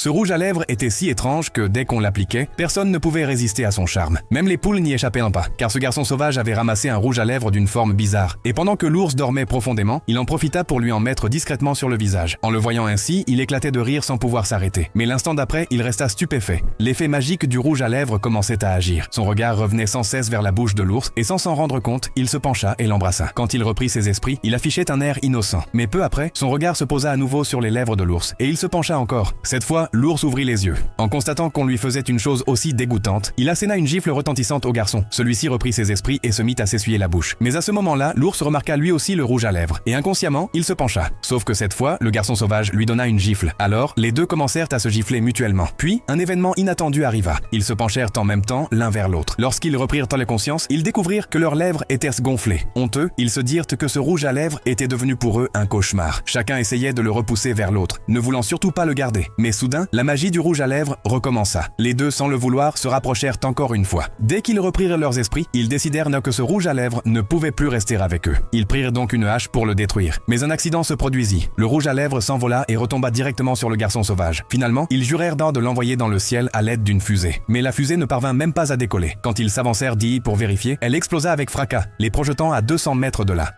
Ce rouge à lèvres était si étrange que dès qu'on l'appliquait, personne ne pouvait résister à son charme. Même les poules n'y échappaient pas, car ce garçon sauvage avait ramassé un rouge à lèvres d'une forme bizarre. Et pendant que l'ours dormait profondément, il en profita pour lui en mettre discrètement sur le visage. En le voyant ainsi, il éclatait de rire sans pouvoir s'arrêter. Mais l'instant d'après, il resta stupéfait. L'effet magique du rouge à lèvres commençait à agir. Son regard revenait sans cesse vers la bouche de l'ours, et sans s'en rendre compte, il se pencha et l'embrassa. Quand il reprit ses esprits, il affichait un air innocent. Mais peu après, son regard se posa à nouveau sur les lèvres de l'ours, et il se pencha encore. Cette fois, l'ours ouvrit les yeux. En constatant qu'on lui faisait une chose aussi dégoûtante, il asséna une gifle retentissante au garçon. Celui-ci reprit ses esprits et se mit à s'essuyer la bouche. Mais à ce moment-là, l'ours remarqua lui aussi le rouge à lèvres, et inconsciemment, il se pencha. Sauf que cette fois, le garçon sauvage lui donna une gifle. Alors, les deux commencèrent à se gifler mutuellement. Puis, un événement inattendu arriva. Ils se penchèrent en même temps l'un vers l'autre. Lorsqu'ils reprirent la conscience, ils découvrirent que leurs lèvres étaient gonflées. Honteux, ils se dirent que ce rouge à lèvres était devenu pour eux un cauchemar. Chacun essayait de le repousser vers l'autre, ne voulant surtout pas le garder. Mais soudain, la magie du rouge à lèvres recommença. Les deux, sans le vouloir, se rapprochèrent encore une fois. Dès qu'ils reprirent leurs esprits, ils décidèrent que ce rouge à lèvres ne pouvait plus rester avec eux. Ils prirent donc une hache pour le détruire. Mais un accident se produisit. Le rouge à lèvres s'envola et retomba directement sur le garçon sauvage. Finalement, ils jurèrent de l'envoyer dans le ciel à l'aide d'une fusée. Mais la fusée ne parvint même pas à décoller. Quand ils s'avancèrent pour vérifier, elle explosa avec fracas, les projetant à 200 mètres de là.